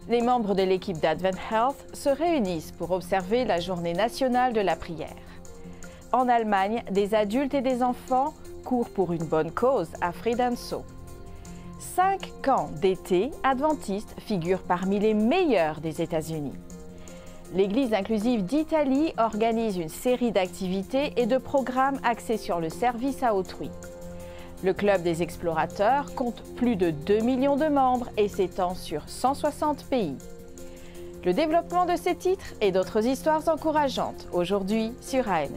Les membres de l'équipe d'Advent Health se réunissent pour observer la journée nationale de la prière. En Allemagne, des adultes et des enfants courent pour une bonne cause à Friedenau. 5 camps d'été adventistes figurent parmi les meilleurs des États-Unis. L'Église inclusive d'Italie organise une série d'activités et de programmes axés sur le service à autrui. Le Club des explorateurs compte plus de 2 millions de membres et s'étend sur 160 pays. Le développement de ces titres et d'autres histoires encourageantes aujourd'hui sur ANN.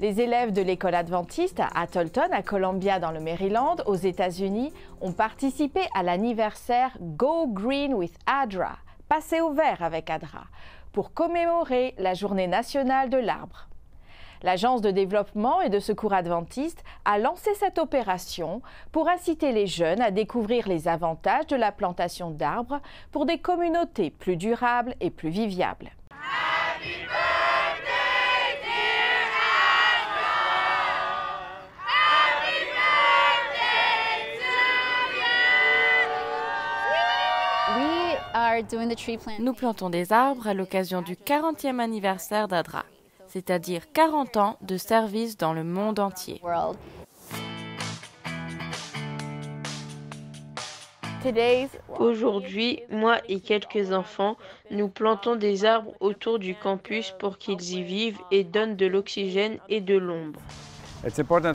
Les élèves de l'école adventiste à Attleton, à Columbia, dans le Maryland, aux États-Unis, ont participé à l'anniversaire Go Green with ADRA, passer au vert avec ADRA, pour commémorer la journée nationale de l'arbre. L'Agence de développement et de secours adventiste a lancé cette opération pour inciter les jeunes à découvrir les avantages de la plantation d'arbres pour des communautés plus durables et plus vivables. Happy birthday, dear Adra! Happy birthday to you! Nous plantons des arbres à l'occasion du 40e anniversaire d'ADRA, c'est-à-dire 40 ans de service dans le monde entier. Aujourd'hui, moi et quelques enfants, nous plantons des arbres autour du campus pour qu'ils y vivent et donnent de l'oxygène et de l'ombre.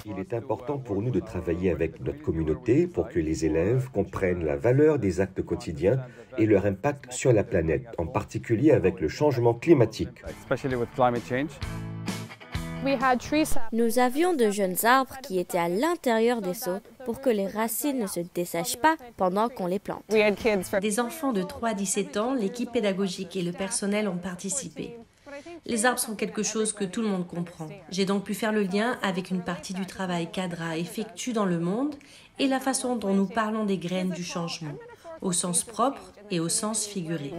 Il est important pour nous de travailler avec notre communauté pour que les élèves comprennent la valeur des actes quotidiens et leur impact sur la planète, en particulier avec le changement climatique. Nous avions de jeunes arbres qui étaient à l'intérieur des seaux pour que les racines ne se dessèchent pas pendant qu'on les plante. Des enfants de 3 à 17 ans, l'équipe pédagogique et le personnel ont participé. Les arbres sont quelque chose que tout le monde comprend. J'ai donc pu faire le lien avec une partie du travail qu'ADRA effectue dans le monde et la façon dont nous parlons des graines du changement, au sens propre et au sens figuré.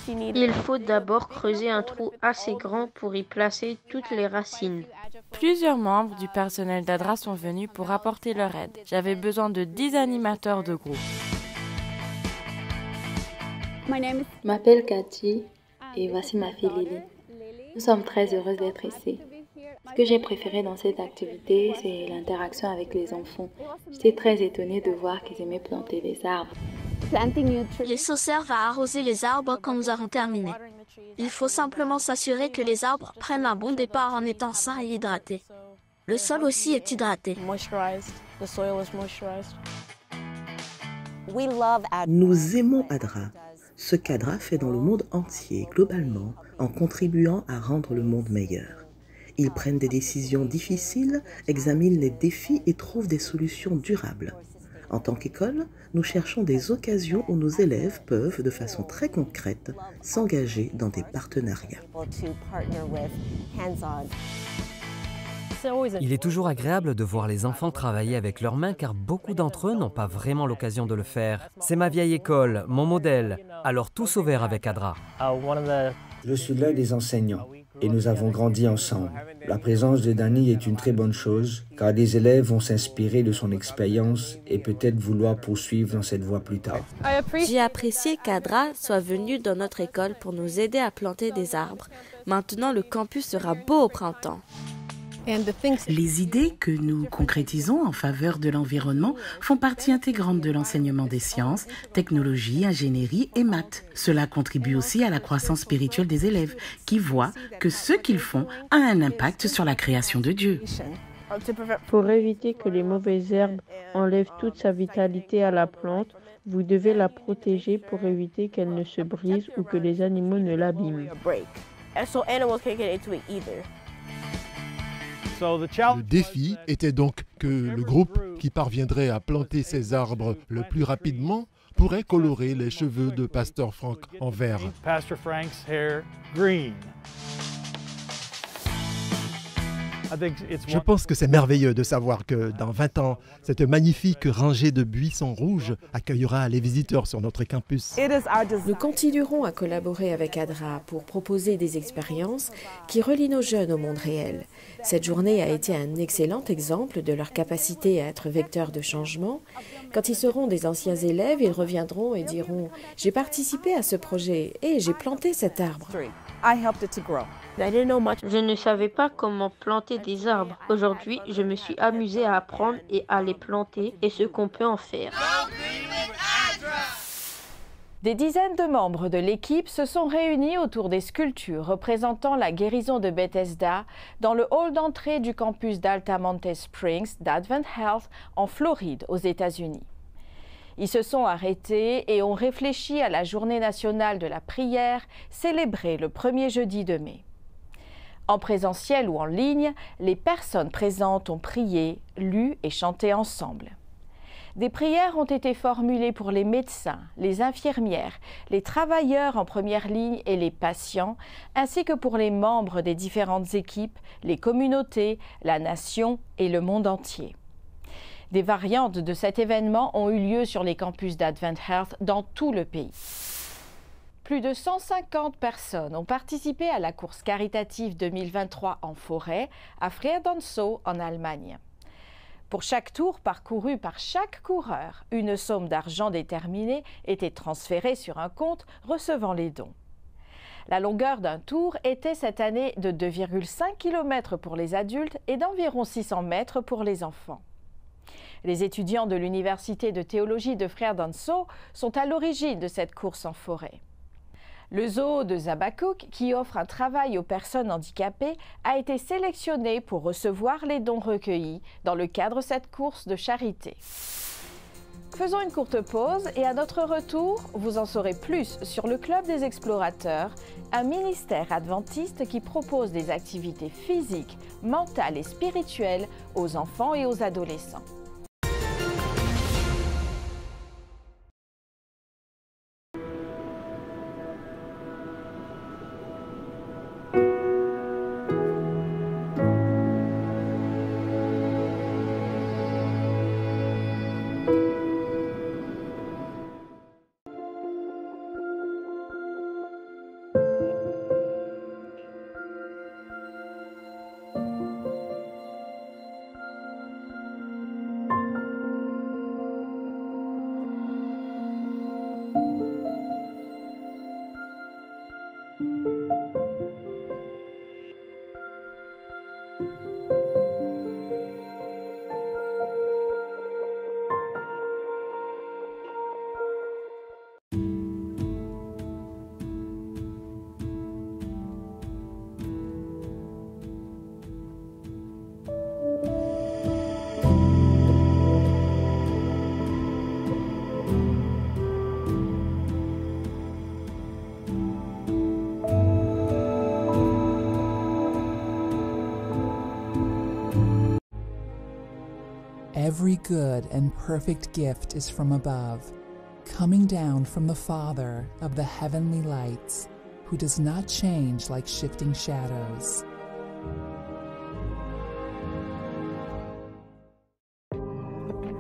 Il faut d'abord creuser un trou assez grand pour y placer toutes les racines. Plusieurs membres du personnel d'ADRA sont venus pour apporter leur aide. J'avais besoin de 10 animateurs de groupe. Je m'appelle Cathy et voici ma fille Lily. Nous sommes très heureuses d'être ici. Ce que j'ai préféré dans cette activité, c'est l'interaction avec les enfants. J'étais très étonnée de voir qu'ils aimaient planter des arbres. Les seaux servent à arroser les arbres quand nous avons terminé. Il faut simplement s'assurer que les arbres prennent un bon départ en étant sains et hydratés. Le sol aussi est hydraté. Nous aimons ADRA. Ce qu'ADRA fait dans le monde entier, globalement, en contribuant à rendre le monde meilleur. Ils prennent des décisions difficiles, examinent les défis et trouvent des solutions durables. En tant qu'école, nous cherchons des occasions où nos élèves peuvent, de façon très concrète, s'engager dans des partenariats. Il est toujours agréable de voir les enfants travailler avec leurs mains car beaucoup d'entre eux n'ont pas vraiment l'occasion de le faire. C'est ma vieille école, mon modèle, alors tous au vert avec ADRA. Je suis l'un des enseignants et nous avons grandi ensemble. La présence de Danny est une très bonne chose car des élèves vont s'inspirer de son expérience et peut-être vouloir poursuivre dans cette voie plus tard. J'ai apprécié qu'ADRA soit venu dans notre école pour nous aider à planter des arbres. Maintenant, le campus sera beau au printemps. Les idées que nous concrétisons en faveur de l'environnement font partie intégrante de l'enseignement des sciences, technologies, ingénierie et maths. Cela contribue aussi à la croissance spirituelle des élèves qui voient que ce qu'ils font a un impact sur la création de Dieu. Pour éviter que les mauvaises herbes enlèvent toute sa vitalité à la plante, vous devez la protéger pour éviter qu'elle ne se brise ou que les animaux ne l'abîment. Le défi était donc que le groupe qui parviendrait à planter ces arbres le plus rapidement pourrait colorer les cheveux de Pasteur Frank en vert. Je pense que c'est merveilleux de savoir que dans 20 ans, cette magnifique rangée de buissons rouges accueillera les visiteurs sur notre campus. Nous continuerons à collaborer avec ADRA pour proposer des expériences qui relient nos jeunes au monde réel. Cette journée a été un excellent exemple de leur capacité à être vecteurs de changement. Quand ils seront des anciens élèves, ils reviendront et diront « J'ai participé à ce projet et j'ai planté cet arbre ». Je ne savais pas comment planter des arbres. Aujourd'hui, je me suis amusée à apprendre et à les planter et ce qu'on peut en faire. Des dizaines de membres de l'équipe se sont réunis autour des sculptures représentant la guérison de Bethesda dans le hall d'entrée du campus d'Altamonte Springs d'Advent Health en Floride, aux États-Unis. Ils se sont arrêtés et ont réfléchi à la journée nationale de la prière célébrée le premier jeudi de mai. En présentiel ou en ligne, les personnes présentes ont prié, lu et chanté ensemble. Des prières ont été formulées pour les médecins, les infirmières, les travailleurs en première ligne et les patients, ainsi que pour les membres des différentes équipes, les communautés, la nation et le monde entier. Des variantes de cet événement ont eu lieu sur les campus d'Advent Health dans tout le pays. Plus de 150 personnes ont participé à la course caritative 2023 en forêt à Friedansow en Allemagne. Pour chaque tour parcouru par chaque coureur, une somme d'argent déterminée était transférée sur un compte recevant les dons. La longueur d'un tour était cette année de 2,5 km pour les adultes et d'environ 600 mètres pour les enfants. Les étudiants de l'Université de théologie de Friedansow sont à l'origine de cette course en forêt. Le zoo de Zabakouk, qui offre un travail aux personnes handicapées, a été sélectionné pour recevoir les dons recueillis dans le cadre de cette course de charité. Faisons une courte pause et à notre retour, vous en saurez plus sur le Club des Explorateurs, un ministère adventiste qui propose des activités physiques, mentales et spirituelles aux enfants et aux adolescents. Every good and perfect gift is from above, coming down from the Father of the heavenly lights, who does not change like shifting shadows.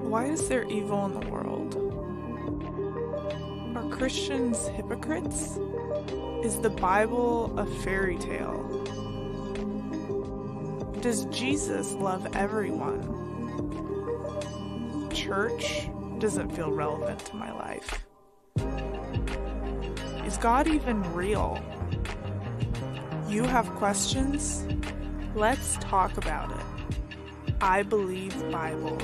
Why is there evil in the world? Are Christians hypocrites? Is the Bible a fairy tale? Does Jesus love everyone? Church doesn't feel relevant to my life. Is God even real? You have questions? Let's talk about it. I Believe Bible.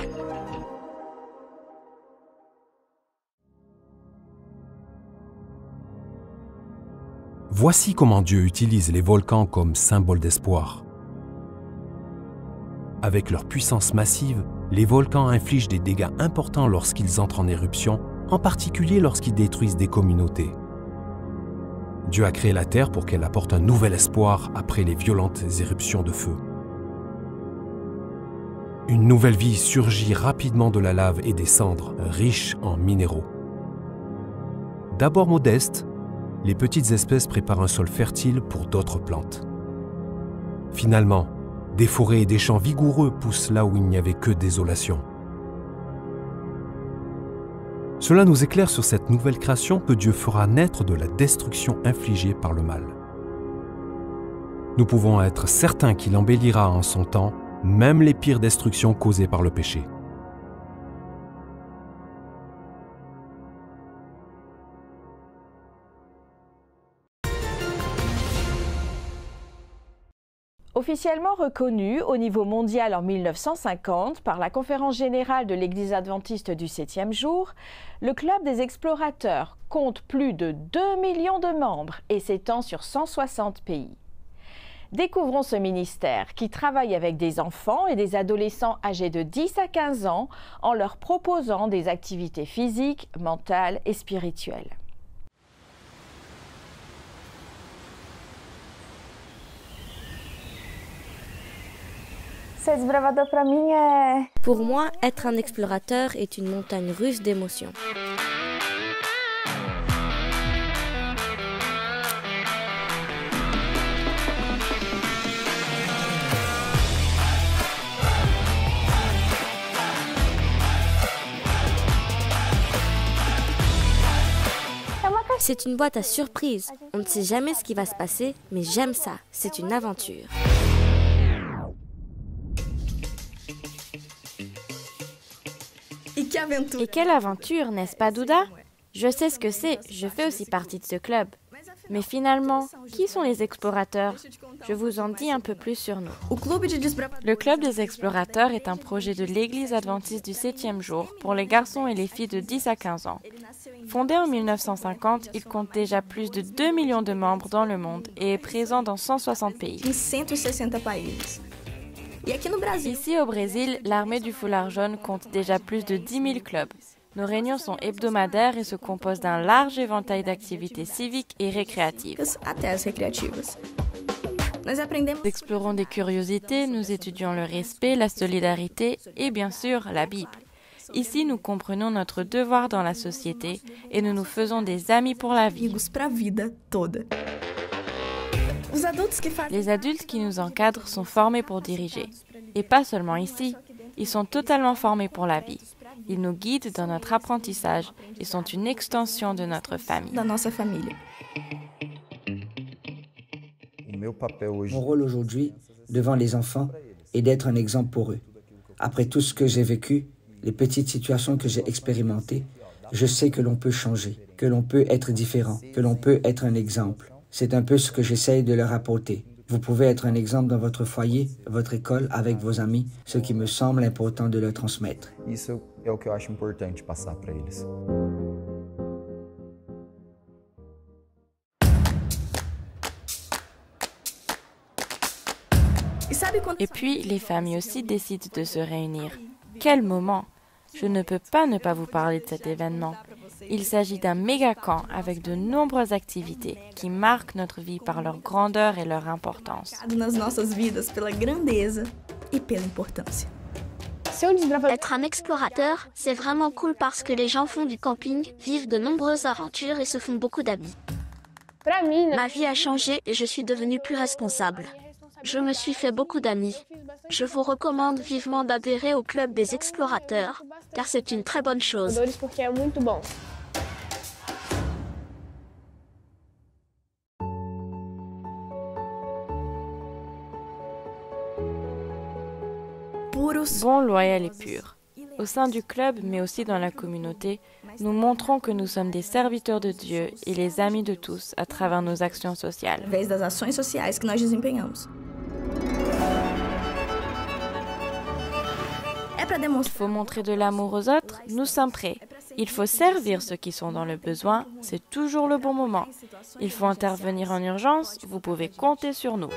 Voici comment Dieu utilise les volcans comme symbole d'espoir. Avec leur puissance massive, les volcans infligent des dégâts importants lorsqu'ils entrent en éruption, en particulier lorsqu'ils détruisent des communautés. Dieu a créé la Terre pour qu'elle apporte un nouvel espoir après les violentes éruptions de feu. Une nouvelle vie surgit rapidement de la lave et des cendres, riches en minéraux. D'abord modestes, les petites espèces préparent un sol fertile pour d'autres plantes. Finalement, Des forêts et des champs vigoureux poussent là où il n'y avait que désolation. Cela nous éclaire sur cette nouvelle création que Dieu fera naître de la destruction infligée par le mal. Nous pouvons être certains qu'il embellira en son temps même les pires destructions causées par le péché. Officiellement reconnu au niveau mondial en 1950 par la Conférence générale de l'Église adventiste du 7e jour, le Club des explorateurs compte plus de 2 millions de membres et s'étend sur 160 pays. Découvrons ce ministère qui travaille avec des enfants et des adolescents âgés de 10 à 15 ans en leur proposant des activités physiques, mentales et spirituelles. Pour moi, être un explorateur est une montagne russe d'émotions. C'est une boîte à surprise. On ne sait jamais ce qui va se passer, mais j'aime ça. C'est une aventure. Et quelle aventure, n'est-ce pas, Douda? Je sais ce que c'est, je fais aussi partie de ce club. Mais finalement, qui sont les explorateurs? Je vous en dis un peu plus sur nous. Le Club des explorateurs est un projet de l'Église adventiste du 7e jour pour les garçons et les filles de 10 à 15 ans. Fondé en 1950, il compte déjà plus de 2 millions de membres dans le monde et est présent dans 160 pays. Ici au Brésil, l'armée du foulard jaune compte déjà plus de 10 000 clubs. Nos réunions sont hebdomadaires et se composent d'un large éventail d'activités civiques et récréatives. Nous explorons des curiosités, nous étudions le respect, la solidarité et bien sûr la Bible. Ici, nous comprenons notre devoir dans la société et nous nous faisons des amis pour la vie. Les adultes qui nous encadrent sont formés pour diriger. Et pas seulement ici, ils sont totalement formés pour la vie. Ils nous guident dans notre apprentissage et sont une extension de notre famille. Mon rôle aujourd'hui, devant les enfants, est d'être un exemple pour eux. Après tout ce que j'ai vécu, les petites situations que j'ai expérimentées, je sais que l'on peut changer, que l'on peut être différent, que l'on peut être un exemple. C'est un peu ce que j'essaye de leur apporter. Vous pouvez être un exemple dans votre foyer, votre école, avec vos amis, ce qui me semble important de leur transmettre. Et puis, les familles aussi décident de se réunir. Quel moment! Je ne peux pas ne pas vous parler de cet événement. Il s'agit d'un méga camp avec de nombreuses activités qui marquent notre vie par leur grandeur et leur importance. Être un explorateur, c'est vraiment cool parce que les gens font du camping, vivent de nombreuses aventures et se font beaucoup d'amis. Ma vie a changé et je suis devenue plus responsable. Je me suis fait beaucoup d'amis. Je vous recommande vivement d'adhérer au Club des explorateurs, car c'est une très bonne chose. Bon, loyal et pur. Au sein du club, mais aussi dans la communauté, nous montrons que nous sommes des serviteurs de Dieu et les amis de tous à travers nos actions sociales. Il faut montrer de l'amour aux autres, nous sommes prêts. Il faut servir ceux qui sont dans le besoin, c'est toujours le bon moment. Il faut intervenir en urgence, vous pouvez compter sur nous.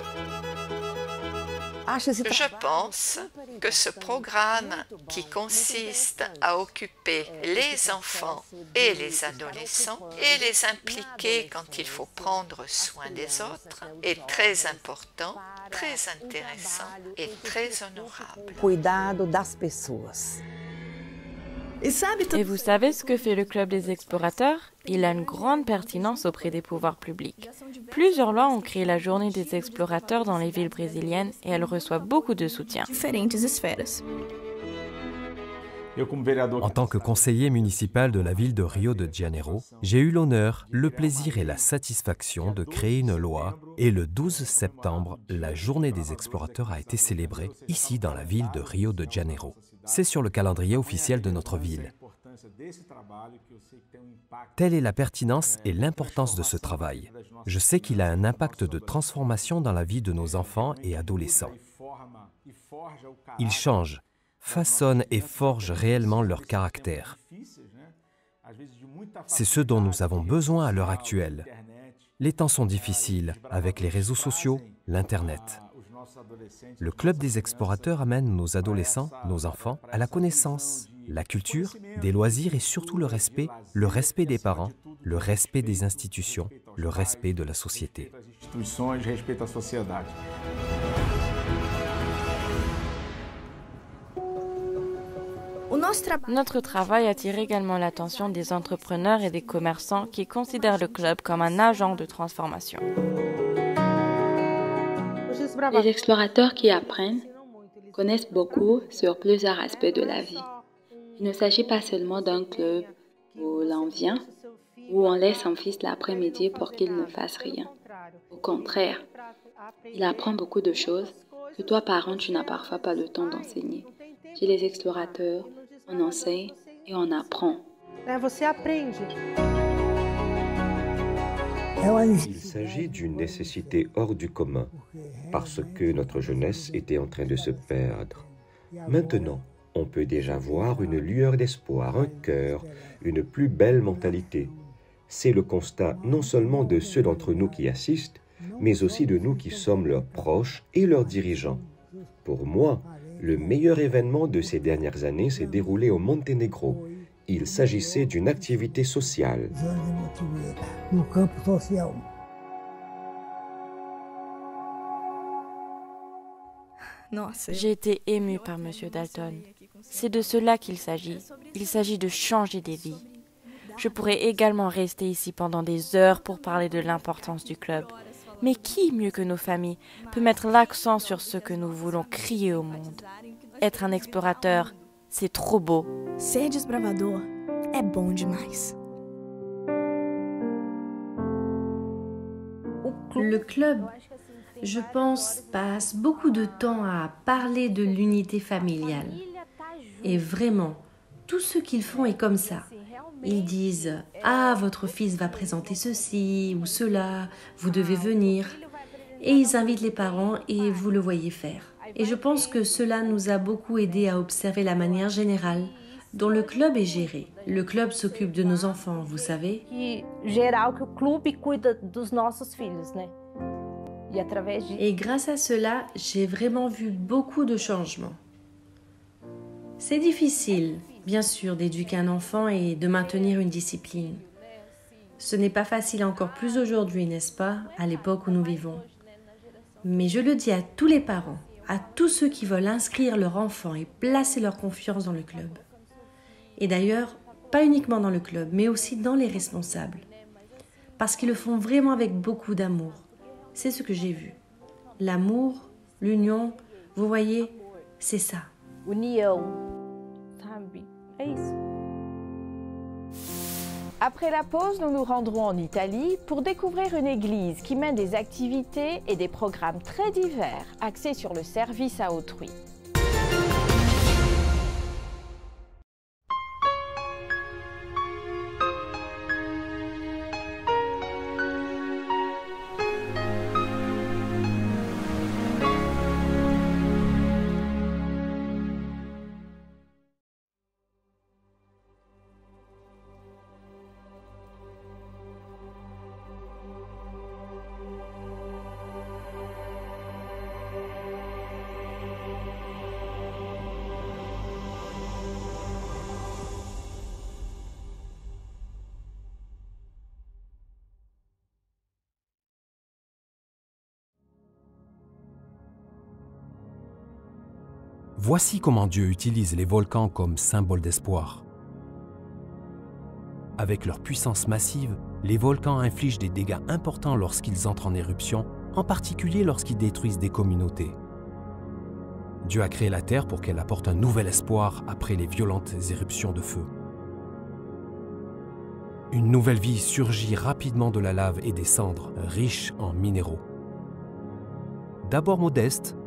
Je pense que ce programme qui consiste à occuper les enfants et les adolescents et les impliquer quand il faut prendre soin des autres est très important, très intéressant et très honorable. Et vous savez ce que fait le Club des explorateurs? Il a une grande pertinence auprès des pouvoirs publics. Plusieurs lois ont créé la journée des explorateurs dans les villes brésiliennes et elle reçoit beaucoup de soutien. En tant que conseiller municipal de la ville de Rio de Janeiro, j'ai eu l'honneur, le plaisir et la satisfaction de créer une loi et le 12 septembre, la journée des explorateurs a été célébrée ici dans la ville de Rio de Janeiro. C'est sur le calendrier officiel de notre ville. Telle est la pertinence et l'importance de ce travail. Je sais qu'il a un impact de transformation dans la vie de nos enfants et adolescents. Ils changent, façonnent et forgent réellement leur caractère. C'est ce dont nous avons besoin à l'heure actuelle. Les temps sont difficiles avec les réseaux sociaux, l'Internet. Le Club des explorateurs amène nos adolescents, nos enfants, à la connaissance, la culture, des loisirs et surtout le respect des parents, le respect des institutions, le respect de la société. Notre travail attire également l'attention des entrepreneurs et des commerçants qui considèrent le club comme un agent de transformation. Les explorateurs qui apprennent connaissent beaucoup sur plusieurs aspects de la vie. Il ne s'agit pas seulement d'un club où l'on vient, où on laisse son fils l'après-midi pour qu'il ne fasse rien. Au contraire, il apprend beaucoup de choses que toi, parent, tu n'as parfois pas le temps d'enseigner. Chez les explorateurs, on enseigne et on apprend. Il s'agit d'une nécessité hors du commun, parce que notre jeunesse était en train de se perdre. Maintenant, on peut déjà voir une lueur d'espoir, un cœur, une plus belle mentalité. C'est le constat non seulement de ceux d'entre nous qui assistent, mais aussi de nous qui sommes leurs proches et leurs dirigeants. Pour moi, le meilleur événement de ces dernières années s'est déroulé au Monténégro. Il s'agissait d'une activité sociale. J'ai été émue par M. Dalton. C'est de cela qu'il s'agit. Il s'agit de changer des vies. Je pourrais également rester ici pendant des heures pour parler de l'importance du club. Mais qui, mieux que nos familles, peut mettre l'accent sur ce que nous voulons crier au monde? Être un explorateur, c'est trop beau. Ser desbravador é bom demais. Le club, je pense, passe beaucoup de temps à parler de l'unité familiale. Et vraiment, tout ce qu'ils font est comme ça. Ils disent « Ah, votre fils va présenter ceci ou cela, vous devez venir ». Et ils invitent les parents et vous le voyez faire. Et je pense que cela nous a beaucoup aidé à observer la manière générale dont le club est géré. Le club s'occupe de nos enfants, vous savez. Et grâce à cela, j'ai vraiment vu beaucoup de changements. C'est difficile, bien sûr, d'éduquer un enfant et de maintenir une discipline. Ce n'est pas facile encore plus aujourd'hui, n'est-ce pas, à l'époque où nous vivons. Mais je le dis à tous les parents, à tous ceux qui veulent inscrire leur enfant et placer leur confiance dans le club. Et d'ailleurs, pas uniquement dans le club, mais aussi dans les responsables. Parce qu'ils le font vraiment avec beaucoup d'amour. C'est ce que j'ai vu. L'amour, l'union, vous voyez, c'est ça. Après la pause, nous nous rendrons en Italie pour découvrir une église qui mène des activités et des programmes très divers axés sur le service à autrui. Voici comment Dieu utilise les volcans comme symbole d'espoir. Avec leur puissance massive, les volcans infligent des dégâts importants lorsqu'ils entrent en éruption, en particulier lorsqu'ils détruisent des communautés. Dieu a créé la terre pour qu'elle apporte un nouvel espoir après les violentes éruptions de feu. Une nouvelle vie surgit rapidement de la lave et des cendres, riches en minéraux. D'abord modestes,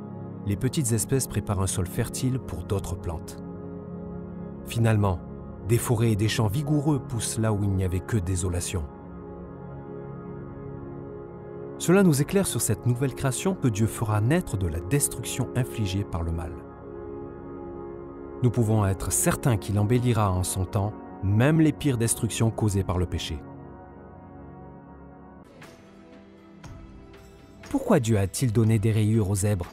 les petites espèces préparent un sol fertile pour d'autres plantes. Finalement, des forêts et des champs vigoureux poussent là où il n'y avait que désolation. Cela nous éclaire sur cette nouvelle création que Dieu fera naître de la destruction infligée par le mal. Nous pouvons être certains qu'il embellira en son temps même les pires destructions causées par le péché. Pourquoi Dieu a-t-il donné des rayures aux zèbres?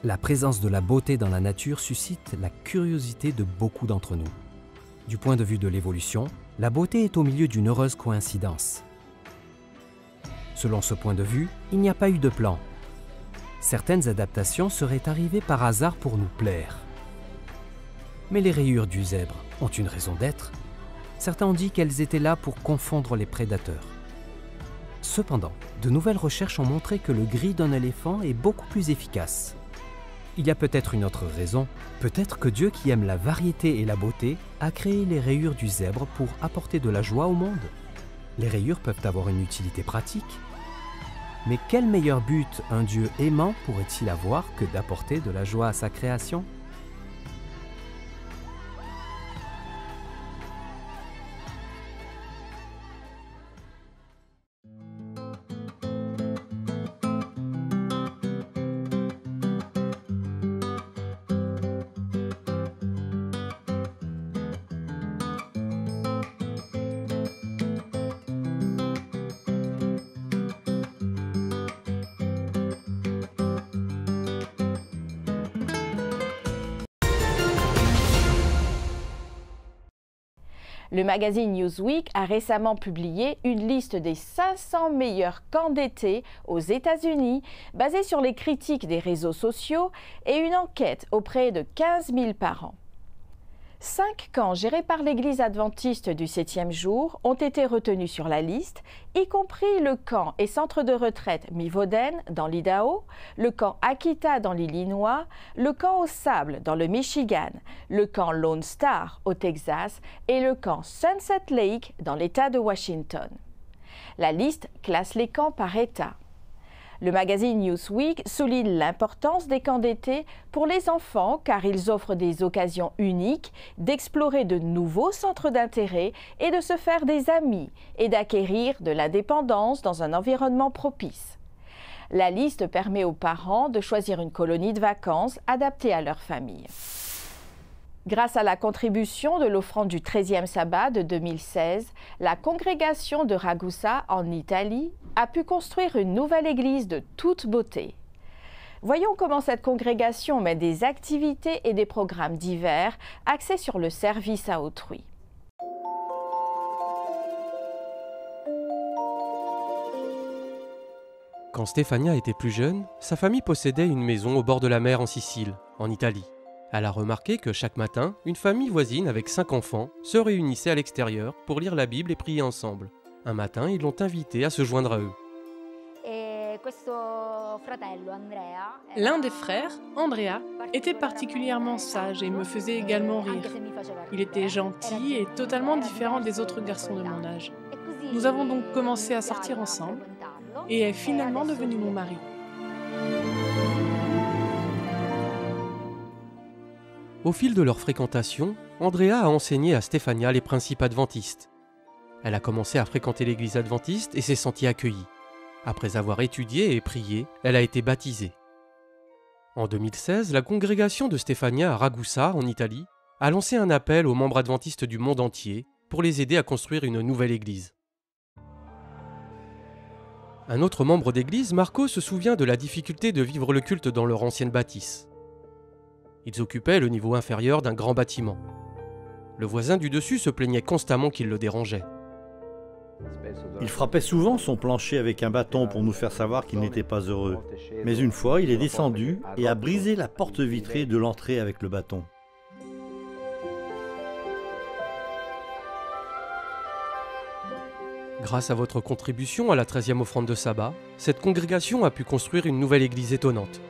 La présence de la beauté dans la nature suscite la curiosité de beaucoup d'entre nous. Du point de vue de l'évolution, la beauté est au milieu d'une heureuse coïncidence. Selon ce point de vue, il n'y a pas eu de plan. Certaines adaptations seraient arrivées par hasard pour nous plaire. Mais les rayures du zèbre ont une raison d'être. Certains ont dit qu'elles étaient là pour confondre les prédateurs. Cependant, de nouvelles recherches ont montré que le gris d'un éléphant est beaucoup plus efficace. Il y a peut-être une autre raison. Peut-être que Dieu, qui aime la variété et la beauté, a créé les rayures du zèbre pour apporter de la joie au monde. Les rayures peuvent avoir une utilité pratique. Mais quel meilleur but un Dieu aimant pourrait-il avoir que d'apporter de la joie à sa création ? Le magazine Newsweek a récemment publié une liste des 500 meilleurs camps d'été aux États-Unis, basée sur les critiques des réseaux sociaux et une enquête auprès de 15 000 parents. 5 camps gérés par l'Église adventiste du 7e jour ont été retenus sur la liste, y compris le camp et centre de retraite Mivoden dans l'Idaho, le camp Akita dans l'Illinois, le camp au Sable dans le Michigan, le camp Lone Star au Texas et le camp Sunset Lake dans l'État de Washington. La liste classe les camps par État. Le magazine Newsweek souligne l'importance des camps d'été pour les enfants car ils offrent des occasions uniques d'explorer de nouveaux centres d'intérêt et de se faire des amis et d'acquérir de l'indépendance dans un environnement propice. La liste permet aux parents de choisir une colonie de vacances adaptée à leur famille. Grâce à la contribution de l'offrande du 13e sabbat de 2016, la congrégation de Ragusa en Italie a pu construire une nouvelle église de toute beauté. Voyons comment cette congrégation met des activités et des programmes divers axés sur le service à autrui. Quand Stefania était plus jeune, sa famille possédait une maison au bord de la mer en Sicile, en Italie. Elle a remarqué que chaque matin, une famille voisine avec 5 enfants se réunissait à l'extérieur pour lire la Bible et prier ensemble. Un matin, ils l'ont invité à se joindre à eux. L'un des frères, Andrea, était particulièrement sage et me faisait également rire. Il était gentil et totalement différent des autres garçons de mon âge. Nous avons donc commencé à sortir ensemble et est finalement devenu mon mari. Au fil de leur fréquentation, Andrea a enseigné à Stefania les principes adventistes. Elle a commencé à fréquenter l'église adventiste et s'est sentie accueillie. Après avoir étudié et prié, elle a été baptisée. En 2016, la congrégation de Stefania à Ragusa, en Italie, a lancé un appel aux membres adventistes du monde entier pour les aider à construire une nouvelle église. Un autre membre d'église, Marco, se souvient de la difficulté de vivre le culte dans leur ancienne bâtisse. Ils occupaient le niveau inférieur d'un grand bâtiment. Le voisin du dessus se plaignait constamment qu'il le dérangeait. Il frappait souvent son plancher avec un bâton pour nous faire savoir qu'il n'était pas heureux. Mais une fois, il est descendu et a brisé la porte vitrée de l'entrée avec le bâton. Grâce à votre contribution à la 13e offrande de sabbat, cette congrégation a pu construire une nouvelle église étonnante.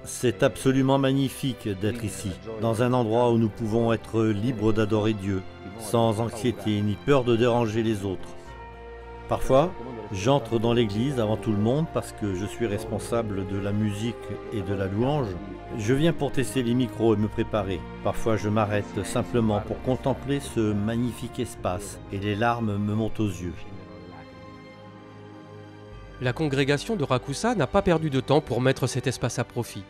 C'est absolument magnifique d'être ici, dans un endroit où nous pouvons être libres d'adorer Dieu, sans anxiété ni peur de déranger les autres. Parfois, j'entre dans l'église avant tout le monde parce que je suis responsable de la musique et de la louange. Je viens pour tester les micros et me préparer. Parfois, je m'arrête simplement pour contempler ce magnifique espace et les larmes me montent aux yeux. La congrégation de Rakusa n'a pas perdu de temps pour mettre cet espace à profit.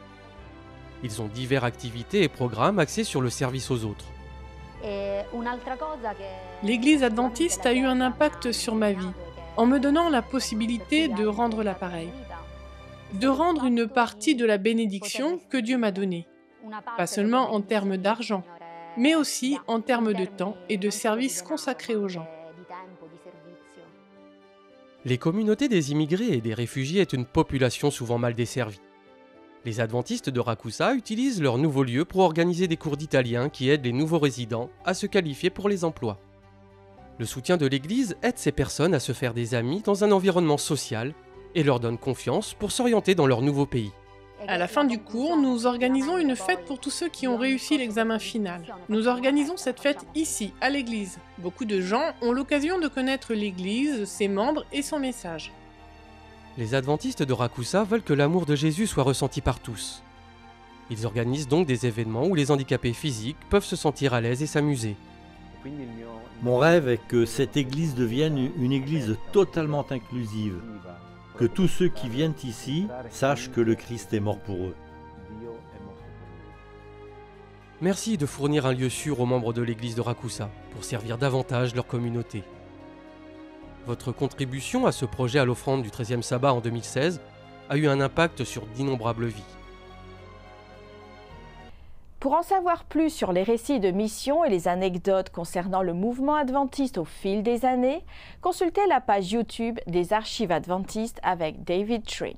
Ils ont diverses activités et programmes axés sur le service aux autres. L'Église adventiste a eu un impact sur ma vie, en me donnant la possibilité de rendre l'appareil, de rendre une partie de la bénédiction que Dieu m'a donnée, pas seulement en termes d'argent, mais aussi en termes de temps et de services consacrés aux gens. Les communautés des immigrés et des réfugiés est une population souvent mal desservie. Les adventistes de Rakusa utilisent leur nouveau lieu pour organiser des cours d'italien qui aident les nouveaux résidents à se qualifier pour les emplois. Le soutien de l'Église aide ces personnes à se faire des amis dans un environnement social et leur donne confiance pour s'orienter dans leur nouveau pays. À la fin du cours, nous organisons une fête pour tous ceux qui ont réussi l'examen final. Nous organisons cette fête ici, à l'église. Beaucoup de gens ont l'occasion de connaître l'église, ses membres et son message. Les adventistes de Rakusa veulent que l'amour de Jésus soit ressenti par tous. Ils organisent donc des événements où les handicapés physiques peuvent se sentir à l'aise et s'amuser. Mon rêve est que cette église devienne une église totalement inclusive. Que tous ceux qui viennent ici sachent que le Christ est mort pour eux. Merci de fournir un lieu sûr aux membres de l'église de Rakusa pour servir davantage leur communauté. Votre contribution à ce projet à l'offrande du 13e sabbat en 2016 a eu un impact sur d'innombrables vies. Pour en savoir plus sur les récits de mission et les anecdotes concernant le mouvement adventiste au fil des années, consultez la page YouTube des Archives adventistes avec David Trim.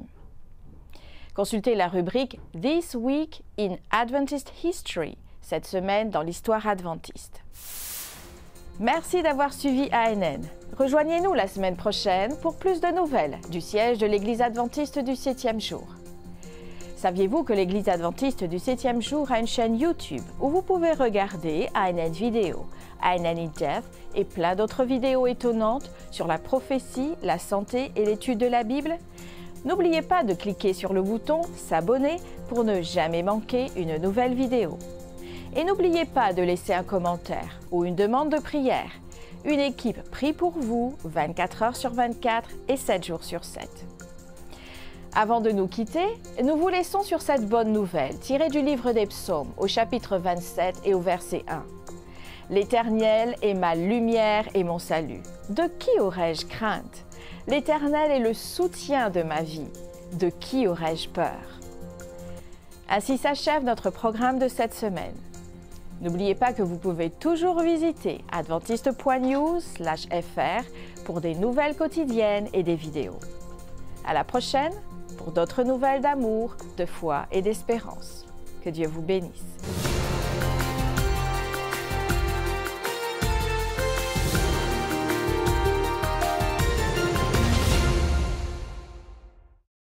Consultez la rubrique This Week in Adventist History, cette semaine dans l'histoire adventiste. Merci d'avoir suivi ANN. Rejoignez-nous la semaine prochaine pour plus de nouvelles du siège de l'Église adventiste du 7e jour. Saviez-vous que l'Église adventiste du 7e jour a une chaîne YouTube où vous pouvez regarder ANN Vidéo, ANN in Depth et plein d'autres vidéos étonnantes sur la prophétie, la santé et l'étude de la Bible? N'oubliez pas de cliquer sur le bouton « S'abonner » pour ne jamais manquer une nouvelle vidéo. Et n'oubliez pas de laisser un commentaire ou une demande de prière. Une équipe prie pour vous 24 heures sur 24 et 7 jours sur 7. Avant de nous quitter, nous vous laissons sur cette bonne nouvelle tirée du livre des Psaumes au chapitre 27 et au verset 1. « L'Éternel est ma lumière et mon salut. De qui aurais-je crainte? L'Éternel est le soutien de ma vie. De qui aurais-je peur ?» Ainsi s'achève notre programme de cette semaine. N'oubliez pas que vous pouvez toujours visiter adventiste.news/fr pour des nouvelles quotidiennes et des vidéos. À la prochaine pour d'autres nouvelles d'amour, de foi et d'espérance. Que Dieu vous bénisse.